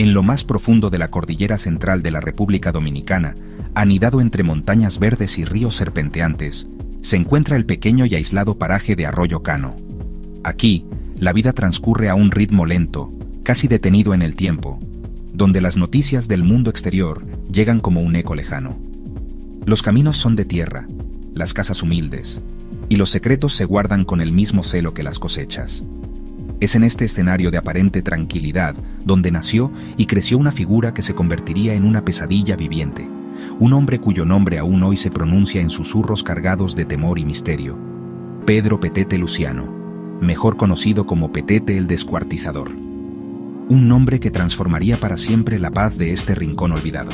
En lo más profundo de la cordillera central de la República Dominicana, anidado entre montañas verdes y ríos serpenteantes, se encuentra el pequeño y aislado paraje de Arroyo Cano. Aquí, la vida transcurre a un ritmo lento, casi detenido en el tiempo, donde las noticias del mundo exterior llegan como un eco lejano. Los caminos son de tierra, las casas humildes, y los secretos se guardan con el mismo celo que las cosechas. Es en este escenario de aparente tranquilidad donde nació y creció una figura que se convertiría en una pesadilla viviente, un hombre cuyo nombre aún hoy se pronuncia en susurros cargados de temor y misterio: Pedro Petete Luciano, mejor conocido como Petete el Descuartizador. Un nombre que transformaría para siempre la paz de este rincón olvidado.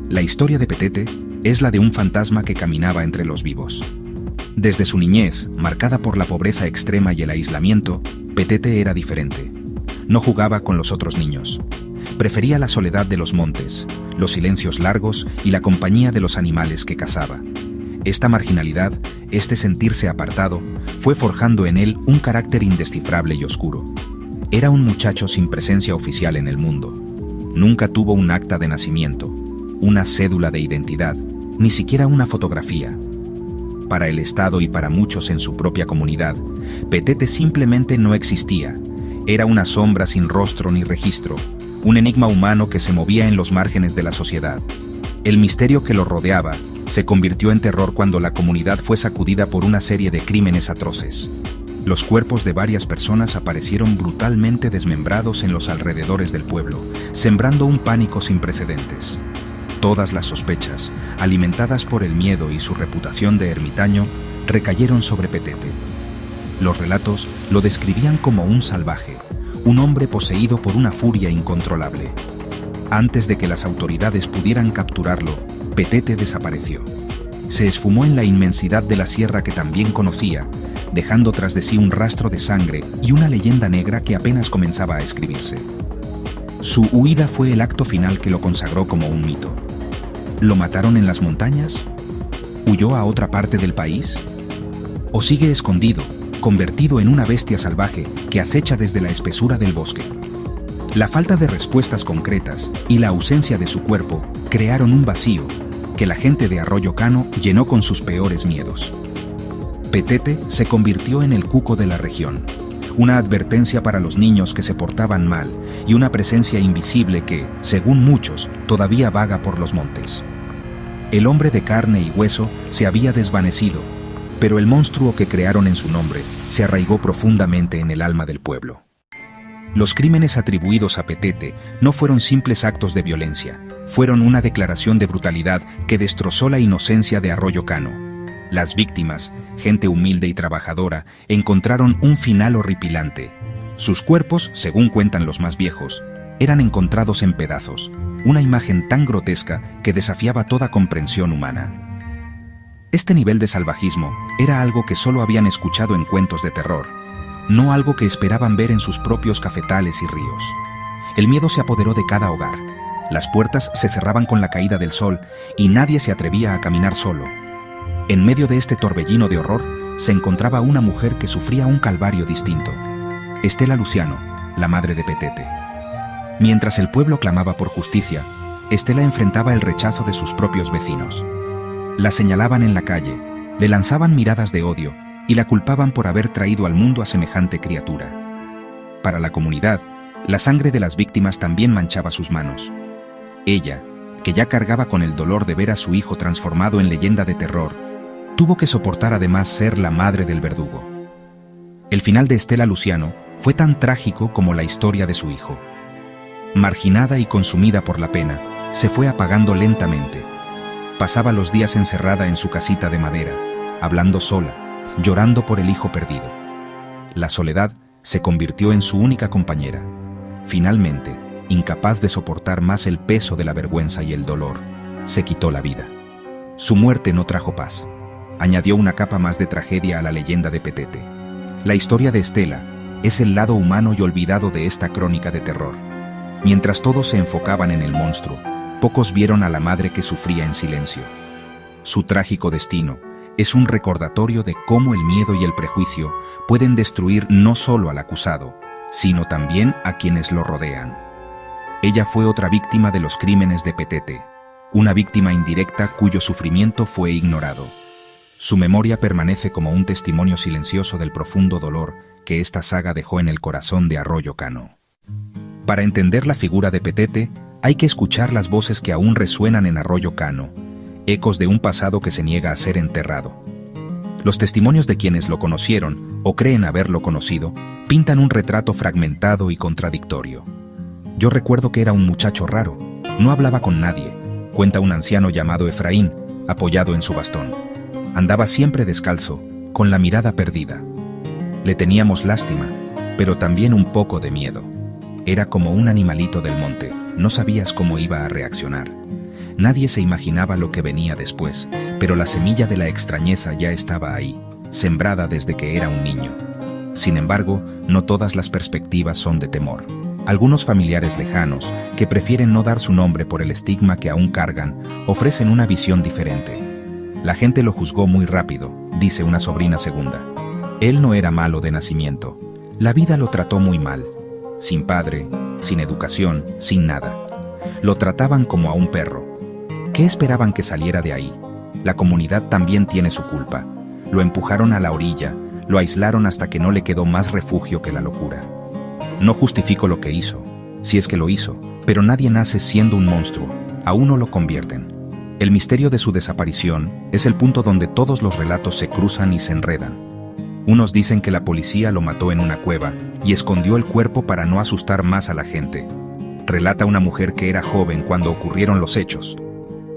La historia de Petete es la de un fantasma que caminaba entre los vivos. Desde su niñez, marcada por la pobreza extrema y el aislamiento, Petete era diferente. No jugaba con los otros niños. Prefería la soledad de los montes, los silencios largos y la compañía de los animales que cazaba. Esta marginalidad, este sentirse apartado, fue forjando en él un carácter indescifrable y oscuro. Era un muchacho sin presencia oficial en el mundo. Nunca tuvo un acta de nacimiento, una cédula de identidad, ni siquiera una fotografía. Para el Estado y para muchos en su propia comunidad, Petete simplemente no existía. Era una sombra sin rostro ni registro, un enigma humano que se movía en los márgenes de la sociedad. El misterio que lo rodeaba se convirtió en terror cuando la comunidad fue sacudida por una serie de crímenes atroces. Los cuerpos de varias personas aparecieron brutalmente desmembrados en los alrededores del pueblo, sembrando un pánico sin precedentes. Todas las sospechas, alimentadas por el miedo y su reputación de ermitaño, recayeron sobre Petete. Los relatos lo describían como un salvaje, un hombre poseído por una furia incontrolable. Antes de que las autoridades pudieran capturarlo, Petete desapareció. Se esfumó en la inmensidad de la sierra que también conocía, dejando tras de sí un rastro de sangre y una leyenda negra que apenas comenzaba a escribirse. Su huida fue el acto final que lo consagró como un mito. ¿Lo mataron en las montañas? ¿Huyó a otra parte del país? ¿O sigue escondido, convertido en una bestia salvaje que acecha desde la espesura del bosque? La falta de respuestas concretas y la ausencia de su cuerpo crearon un vacío que la gente de Arroyo Cano llenó con sus peores miedos. Petete se convirtió en el cuco de la región, una advertencia para los niños que se portaban mal y una presencia invisible que, según muchos, todavía vaga por los montes. El hombre de carne y hueso se había desvanecido, pero el monstruo que crearon en su nombre se arraigó profundamente en el alma del pueblo. Los crímenes atribuidos a Petete no fueron simples actos de violencia, fueron una declaración de brutalidad que destrozó la inocencia de Arroyo Cano. Las víctimas, gente humilde y trabajadora, encontraron un final horripilante. Sus cuerpos, según cuentan los más viejos, eran encontrados en pedazos, una imagen tan grotesca que desafiaba toda comprensión humana. Este nivel de salvajismo era algo que solo habían escuchado en cuentos de terror, no algo que esperaban ver en sus propios cafetales y ríos. El miedo se apoderó de cada hogar. Las puertas se cerraban con la caída del sol y nadie se atrevía a caminar solo. En medio de este torbellino de horror se encontraba una mujer que sufría un calvario distinto: Estela Luciano, la madre de Petete. Mientras el pueblo clamaba por justicia, Estela enfrentaba el rechazo de sus propios vecinos. La señalaban en la calle, le lanzaban miradas de odio y la culpaban por haber traído al mundo a semejante criatura. Para la comunidad, la sangre de las víctimas también manchaba sus manos. Ella, que ya cargaba con el dolor de ver a su hijo transformado en leyenda de terror, tuvo que soportar además ser la madre del verdugo. El final de Estela Luciano fue tan trágico como la historia de su hijo. Marginada y consumida por la pena, se fue apagando lentamente. Pasaba los días encerrada en su casita de madera, hablando sola, llorando por el hijo perdido. La soledad se convirtió en su única compañera. Finalmente, incapaz de soportar más el peso de la vergüenza y el dolor, se quitó la vida. Su muerte no trajo paz. Añadió una capa más de tragedia a la leyenda de Petete. La historia de Estela es el lado humano y olvidado de esta crónica de terror. Mientras todos se enfocaban en el monstruo, pocos vieron a la madre que sufría en silencio. Su trágico destino es un recordatorio de cómo el miedo y el prejuicio pueden destruir no solo al acusado, sino también a quienes lo rodean. Ella fue otra víctima de los crímenes de Petete, una víctima indirecta cuyo sufrimiento fue ignorado. Su memoria permanece como un testimonio silencioso del profundo dolor que esta saga dejó en el corazón de Arroyo Cano. Para entender la figura de Petete, hay que escuchar las voces que aún resuenan en Arroyo Cano, ecos de un pasado que se niega a ser enterrado. Los testimonios de quienes lo conocieron, o creen haberlo conocido, pintan un retrato fragmentado y contradictorio. Yo recuerdo que era un muchacho raro, no hablaba con nadie, cuenta un anciano llamado Efraín, apoyado en su bastón. Andaba siempre descalzo, con la mirada perdida. Le teníamos lástima, pero también un poco de miedo. Era como un animalito del monte, no sabías cómo iba a reaccionar. Nadie se imaginaba lo que venía después, pero la semilla de la extrañeza ya estaba ahí, sembrada desde que era un niño. Sin embargo, no todas las perspectivas son de temor. Algunos familiares lejanos, que prefieren no dar su nombre por el estigma que aún cargan, ofrecen una visión diferente. La gente lo juzgó muy rápido, dice una sobrina segunda. Él no era malo de nacimiento. La vida lo trató muy mal. Sin padre, sin educación, sin nada. Lo trataban como a un perro. ¿Qué esperaban que saliera de ahí? La comunidad también tiene su culpa. Lo empujaron a la orilla, lo aislaron hasta que no le quedó más refugio que la locura. No justifico lo que hizo, si es que lo hizo, pero nadie nace siendo un monstruo, a uno lo convierten. El misterio de su desaparición es el punto donde todos los relatos se cruzan y se enredan. Unos dicen que la policía lo mató en una cueva y escondió el cuerpo para no asustar más a la gente. Relata una mujer que era joven cuando ocurrieron los hechos.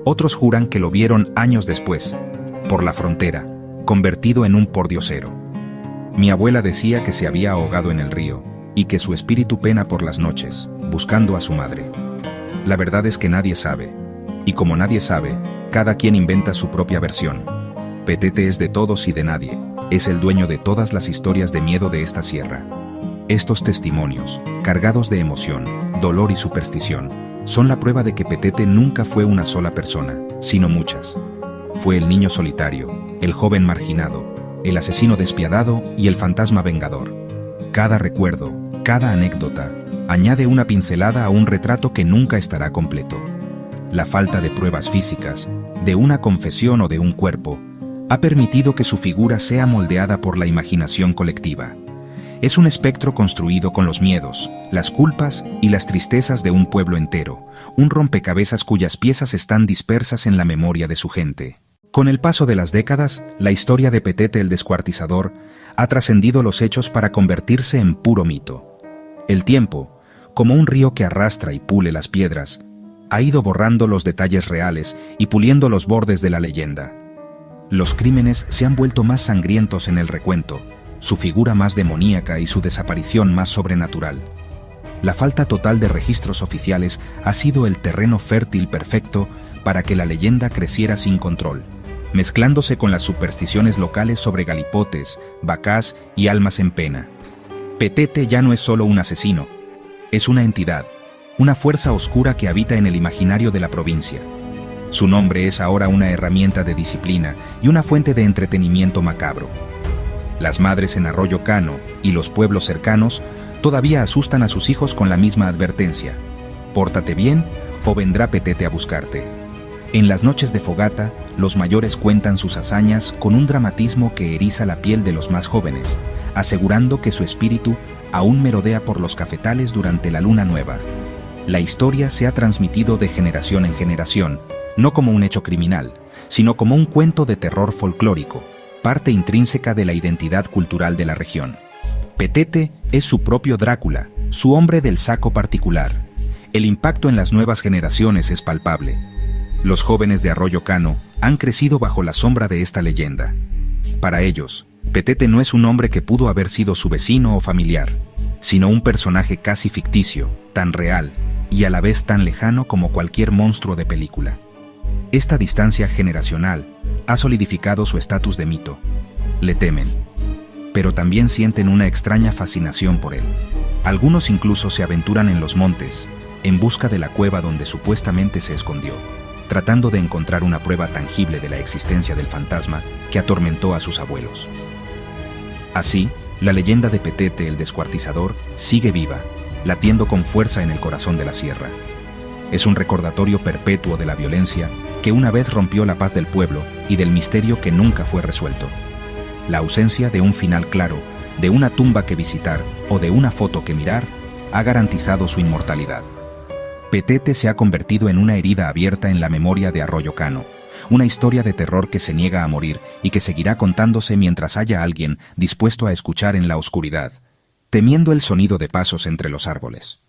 Otros juran que lo vieron años después, por la frontera, convertido en un pordiosero. Mi abuela decía que se había ahogado en el río y que su espíritu pena por las noches, buscando a su madre. La verdad es que nadie sabe, y como nadie sabe, cada quien inventa su propia versión. Petete es de todos y de nadie, es el dueño de todas las historias de miedo de esta sierra. Estos testimonios, cargados de emoción, dolor y superstición, son la prueba de que Petete nunca fue una sola persona, sino muchas. Fue el niño solitario, el joven marginado, el asesino despiadado y el fantasma vengador. Cada recuerdo, cada anécdota, añade una pincelada a un retrato que nunca estará completo. La falta de pruebas físicas, de una confesión o de un cuerpo, ha permitido que su figura sea moldeada por la imaginación colectiva. Es un espectro construido con los miedos, las culpas y las tristezas de un pueblo entero, un rompecabezas cuyas piezas están dispersas en la memoria de su gente. Con el paso de las décadas, la historia de Petete el Descuartizador ha trascendido los hechos para convertirse en puro mito. El tiempo, como un río que arrastra y pule las piedras, ha ido borrando los detalles reales y puliendo los bordes de la leyenda. Los crímenes se han vuelto más sangrientos en el recuento, su figura más demoníaca y su desaparición más sobrenatural. La falta total de registros oficiales ha sido el terreno fértil perfecto para que la leyenda creciera sin control, mezclándose con las supersticiones locales sobre galipotes, vacás y almas en pena. Petete ya no es solo un asesino, es una entidad, una fuerza oscura que habita en el imaginario de la provincia. Su nombre es ahora una herramienta de disciplina y una fuente de entretenimiento macabro. Las madres en Arroyo Cano y los pueblos cercanos todavía asustan a sus hijos con la misma advertencia: pórtate bien o vendrá Petete a buscarte. En las noches de fogata, los mayores cuentan sus hazañas con un dramatismo que eriza la piel de los más jóvenes, asegurando que su espíritu aún merodea por los cafetales durante la luna nueva. La historia se ha transmitido de generación en generación, no como un hecho criminal, sino como un cuento de terror folclórico, parte intrínseca de la identidad cultural de la región. Petete es su propio Drácula, su hombre del saco particular. El impacto en las nuevas generaciones es palpable. Los jóvenes de Arroyo Cano han crecido bajo la sombra de esta leyenda. Para ellos, Petete no es un hombre que pudo haber sido su vecino o familiar, sino un personaje casi ficticio, tan real y a la vez tan lejano como cualquier monstruo de película. Esta distancia generacional ha solidificado su estatus de mito. Le temen, pero también sienten una extraña fascinación por él. Algunos incluso se aventuran en los montes, en busca de la cueva donde supuestamente se escondió, tratando de encontrar una prueba tangible de la existencia del fantasma que atormentó a sus abuelos. Así, la leyenda de Petete el Descuartizador sigue viva, latiendo con fuerza en el corazón de la sierra. Es un recordatorio perpetuo de la violencia que una vez rompió la paz del pueblo y del misterio que nunca fue resuelto. La ausencia de un final claro, de una tumba que visitar o de una foto que mirar, ha garantizado su inmortalidad. Petete se ha convertido en una herida abierta en la memoria de Arroyo Cano, una historia de terror que se niega a morir y que seguirá contándose mientras haya alguien dispuesto a escuchar en la oscuridad, temiendo el sonido de pasos entre los árboles.